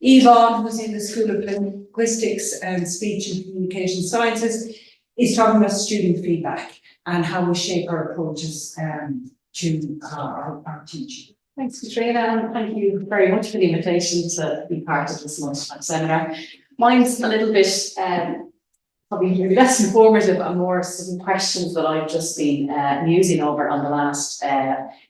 Yvonne, who's in the School of Linguistics and Speech and Communication Sciences, is talking about student feedback and how we shape our approaches to our teaching. Thanks, Katrina, and thank you very much for the invitation to be part of this lunchtime seminar. Mine's a little bit probably less informative and more some questions that I've just been musing over on the last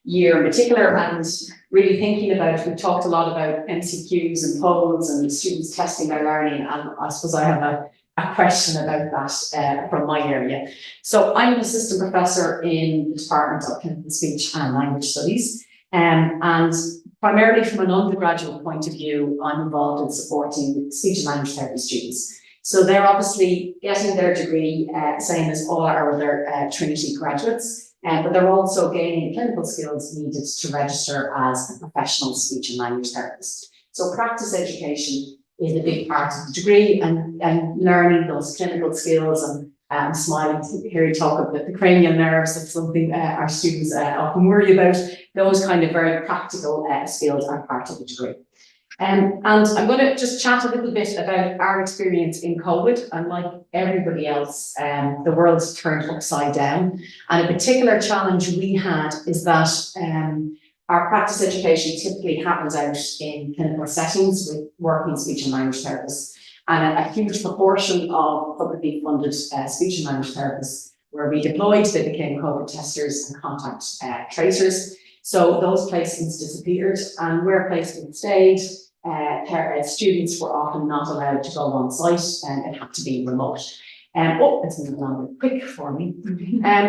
year in particular, and really thinking about. We've talked a lot about MCQs and polls and students testing their learning, and I suppose I have a question about that from my area. So I'm an assistant professor in the Department of Clinical Speech and Language Studies, and primarily from an undergraduate point of view, I'm involved in supporting speech and language therapy students. So they're obviously getting their degree, same as all our other Trinity graduates, but they're also gaining clinical skills needed to register as a professional speech and language therapist. So practice education is a big part of the degree, and learning those clinical skills. And I'm smiling to hear you talk about the cranial nerves. That's something our students often worry about. Those kind of very practical skills are part of the degree. And I'm going to just chat a little bit about our experience in COVID. And like everybody else, the world's turned upside down. And a particular challenge we had is that our practice education typically happens out in clinical settings with working speech and language therapists. And a huge proportion of publicly funded speech and language therapists were redeployed. They became COVID testers and contact tracers. So those placements disappeared, and where placements stayed, students were often not allowed to go on site, and it had to be remote. It's moving on a bit quick for me.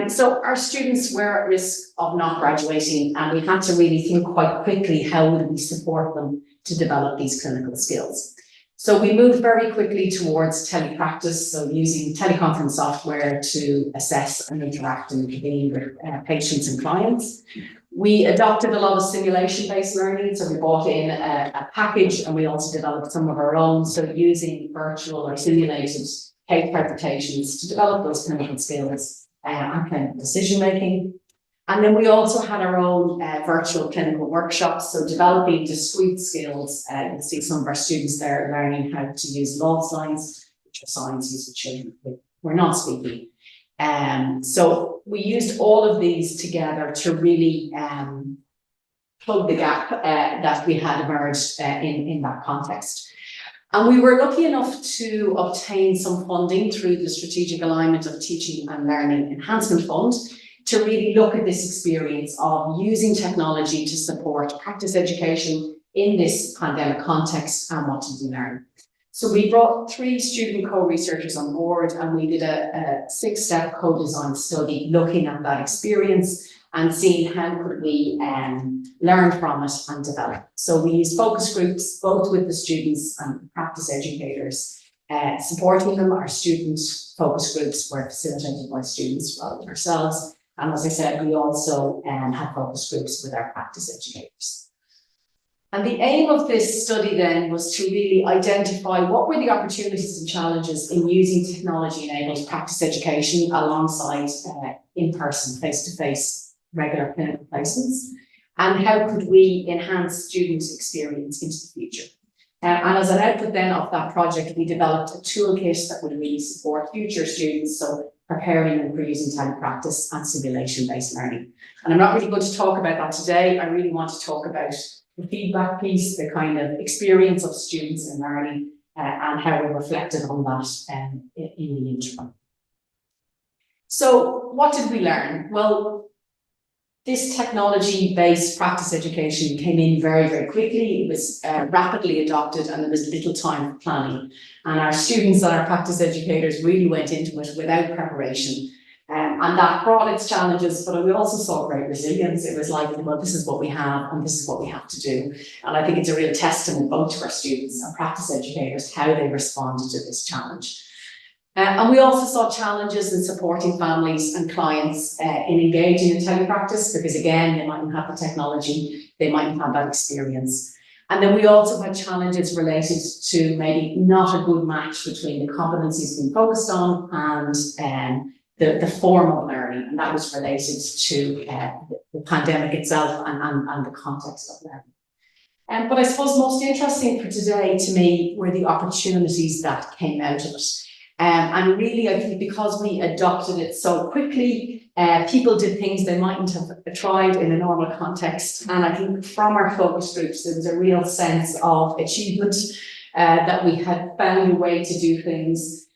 So our students were at risk of not graduating, and we had to really think quite quickly how would we support them to develop these clinical skills. So we moved very quickly towards telepractice, so using teleconference software to assess and interact and intervene with patients and clients. We adopted a lot of simulation-based learning, so we bought in a package, and we also developed some of our own, so using virtual or simulated case presentations to develop those clinical skills and clinical decision-making. And then we also had our own virtual clinical workshops, so developing discrete skills. You'll see some of our students there learning how to use law signs, which are signs used with children who are not speaking. So we used all of these together to really plug the gap that we had emerged in that context. And we were lucky enough to obtain some funding through the Strategic Alignment of Teaching and Learning Enhancement Fund to really look at this experience of using technology to support practice education in this pandemic context and what did we learn. So we brought 3 student co-researchers on board, and we did a 6-step co-design study looking at that experience and seeing how could we learn from it and develop. So we used focus groups, both with the students and practice educators, supporting them. Our student focus groups were facilitated by students rather than ourselves. And as I said, we also had focus groups with our practice educators. And the aim of this study then was to really identify what were the opportunities and challenges in using technology-enabled practice education alongside in-person, face-to-face regular clinical placements, and how could we enhance students' experience into the future. And as an output then of that project, we developed a toolkit that would really support future students, so preparing them for using telepractice and simulation-based learning. And I'm not really going to talk about that today. I really want to talk about the feedback piece, the kind of experience of students in learning, and how we reflected on that in the interim. So what did we learn? Well, this technology-based practice education came in very, very quickly. It was rapidly adopted, and there was little time for planning. And our students and our practice educators really went into it without preparation. And that brought its challenges, but we also saw great resilience. It was like, well, this is what we have, and this is what we have to do. And I think it's a real testament both to our students and practice educators how they responded to this challenge. And we also saw challenges in supporting families and clients in engaging in telepractice, because again, they mightn't have the technology, they mightn't have that experience. And then we also had challenges related to maybe not a good match between the competencies being focused on and the form of learning, and that was related to the pandemic itself and the context of learning. But I suppose most interesting for today to me were the opportunities that came out of it. And really, I think because we adopted it so quickly, people did things they mightn't have tried in a normal context. And I think from our focus groups, there was a real sense of achievement, that we had found a way to do things.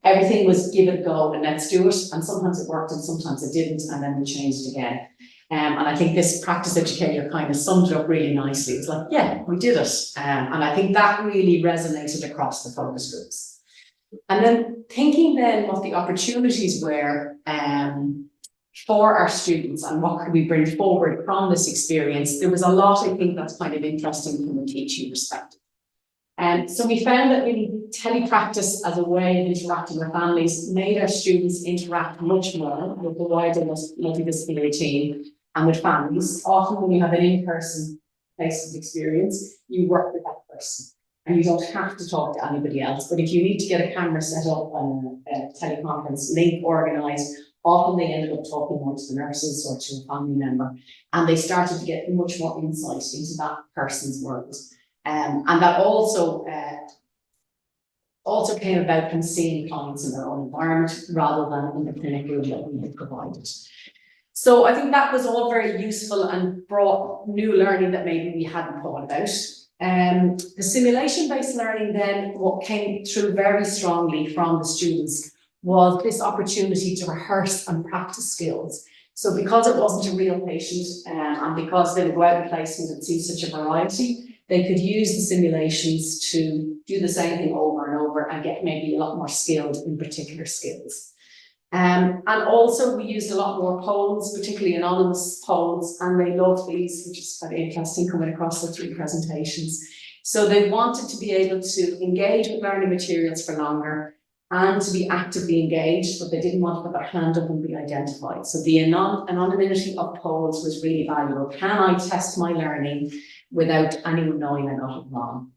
Everything was give it a go and let's do it. And sometimes it worked and sometimes it didn't, and then we changed again. And I think this practice educator kind of summed it up really nicely. It's like, yeah, we did it. And I think that really resonated across the focus groups. And then thinking then what the opportunities were for our students and what could we bring forward from this experience, there was a lot I think that's kind of interesting from a teaching perspective. So we found that really telepractice as a way of interacting with families made our students interact much more with the wider multidisciplinary team and with families. Often when you have an in-person face-to-face experience, you work with that person and you don't have to talk to anybody else. But if you need to get a camera set up on a teleconference link organised, often they ended up talking more to the nurses or to a family member, and they started to get much more insight into that person's world. And that also came about from seeing clients in their own environment rather than in the clinic room that we had provided. So I think that was all very useful and brought new learning that maybe we hadn't thought about. The simulation-based learning then, what came through very strongly from the students was this opportunity to rehearse and practice skills. So because it wasn't a real patient and because they would go out in placement and see such a variety, they could use the simulations to do the same thing over and over and get maybe a lot more skilled in particular skills. And also we used a lot more polls, particularly anonymous polls, and they loved these, which is quite interesting coming across the 3 presentations. So they wanted to be able to engage with learning materials for longer and to be actively engaged, but they didn't want to put their hand up and be identified. So the anonymity of polls was really valuable. Can I test my learning without anyone knowing I got it wrong?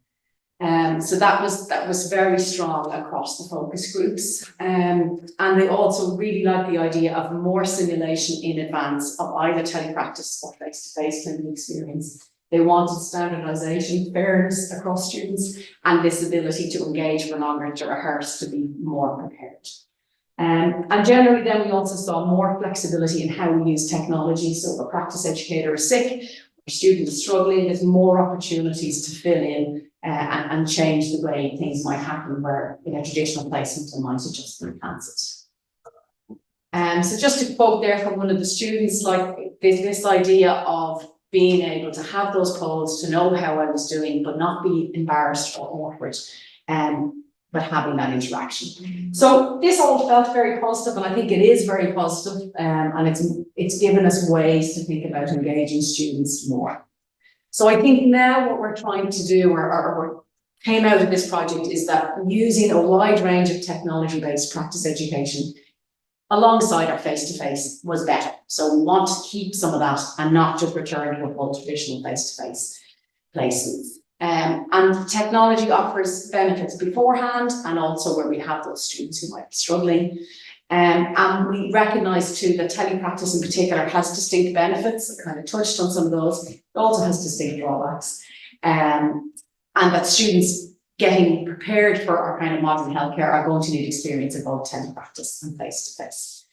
So that was very strong across the focus groups. And they also really liked the idea of more simulation in advance of either telepractice or face-to-face clinical experience. They wanted standardization, fairness across students, and this ability to engage for longer, to rehearse, to be more prepared. And generally then we also saw more flexibility in how we use technology. So if a practice educator is sick, or a student is struggling, there's more opportunities to fill in and change the way things might happen where in a traditional placement they might have just been cancelled. So just to quote there from one of the students, like this idea of being able to have those polls, to know how I was doing, but not be embarrassed or awkward, but having that interaction. So this all felt very positive, and I think it is very positive, and it's given us ways to think about engaging students more. So I think now what we're trying to do, or what came out of this project, is that using a wide range of technology-based practice education alongside our face-to-face was better. So we want to keep some of that and not just return to a full traditional face-to-face placements. And technology offers benefits beforehand and also where we have those students who might be struggling. And we recognise too that telepractice in particular has distinct benefits. I kind of touched on some of those. It also has distinct drawbacks. And that students getting prepared for our kind of modern healthcare are going to need experience of both telepractice and face-to-face.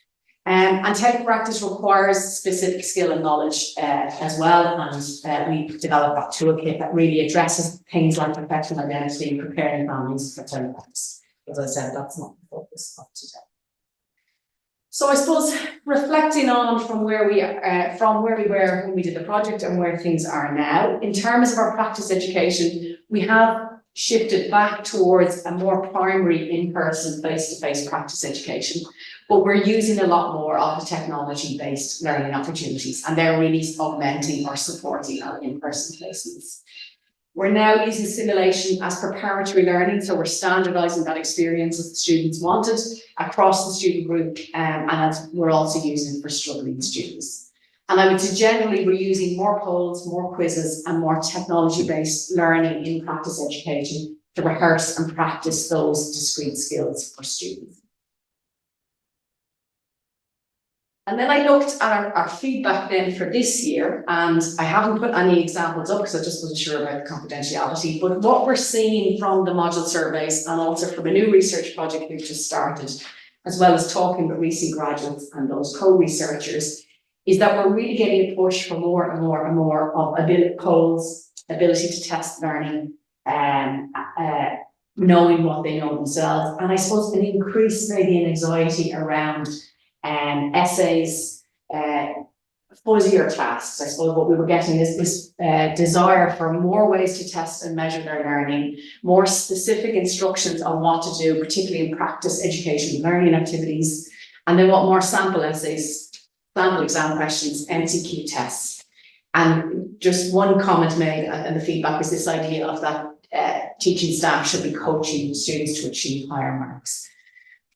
And telepractice requires specific skill and knowledge as well, and we developed that toolkit that really addresses things like professional identity and preparing families for telepractice. As I said, that's not the focus of today. So I suppose reflecting on from where we were when we did the project and where things are now, in terms of our practice education, we have shifted back towards a more primary in-person face-to-face practice education, but we're using a lot more of the technology-based learning opportunities, and they're really augmenting or supporting our in-person placements. We're now using simulation as preparatory learning, so we're standardising that experience as the students wanted across the student group, and as we're also using it for struggling students. And I would say generally we're using more polls, more quizzes, and more technology-based learning in practice education to rehearse and practice those discrete skills for students. And then I looked at our feedback then for this year, and I haven't put any examples up because I just wasn't sure about the confidentiality, but what we're seeing from the module surveys and also from a new research project we've just started, as well as talking with recent graduates and those co-researchers, is that we're really getting a push for more and more and more of Cole's ability to test learning, knowing what they know themselves, and I suppose an increase maybe in anxiety around essays, fuzzier tasks. I suppose what we were getting is this desire for more ways to test and measure their learning, more specific instructions on what to do, particularly in practice education learning activities, and they want more sample essays, sample exam questions, MCQ tests. And just one comment made and the feedback is this idea of that teaching staff should be coaching students to achieve higher marks.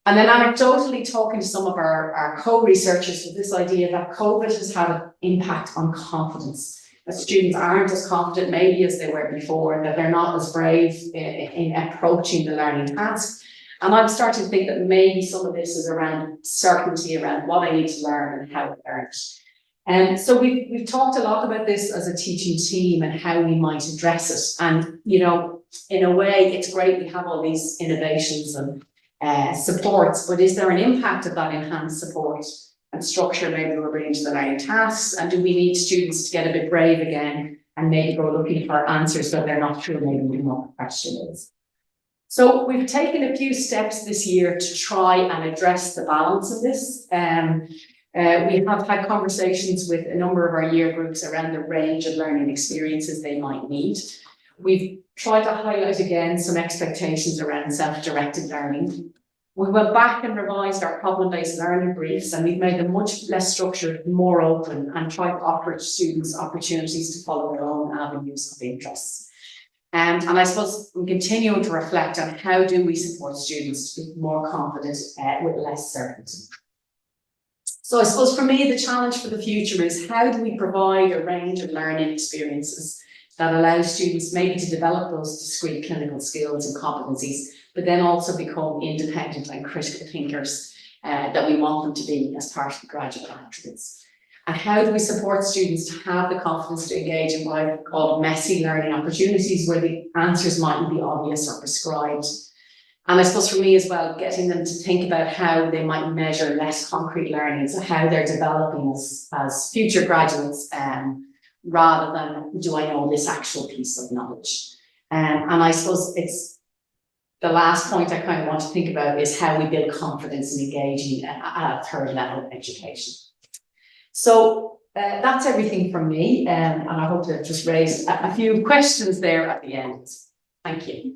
And then anecdotally talking to some of our co-researchers with this idea that COVID has had an impact on confidence, that students aren't as confident maybe as they were before, that they're not as brave in approaching the learning task. And I'm starting to think that maybe some of this is around certainty around what I need to learn and how to learn it. And so we've talked a lot about this as a teaching team and how we might address it. And, you know, in a way, it's great we have all these innovations and supports, but is there an impact of that enhanced support and structure maybe we're bringing to the learning tasks? And do we need students to get a bit brave again and maybe go looking for answers that they're not sure maybe what the question is? So we've taken a few steps this year to try and address the balance of this. We have had conversations with a number of our year groups around the range of learning experiences they might need. We've tried to highlight again some expectations around self-directed learning. We went back and revised our problem-based learning briefs, and we've made them much less structured, more open, and tried to offer students opportunities to follow their own avenues of interests. And I suppose we continue to reflect on how do we support students to be more confident with less certainty. So I suppose for me, the challenge for the future is how do we provide a range of learning experiences that allow students maybe to develop those discrete clinical skills and competencies, but then also become independent and critical thinkers that we want them to be as part of the graduate attributes. And how do we support students to have the confidence to engage in what I call messy learning opportunities where the answers mightn't be obvious or prescribed. And I suppose for me as well, getting them to think about how they might measure less concrete learning, so how they're developing as future graduates, rather than do I know this actual piece of knowledge. And I suppose it's the last point I kind of want to think about is how we build confidence in engaging at a third level of education. So that's everything from me, and I hope to have just raised a few questions there at the end. Thank you.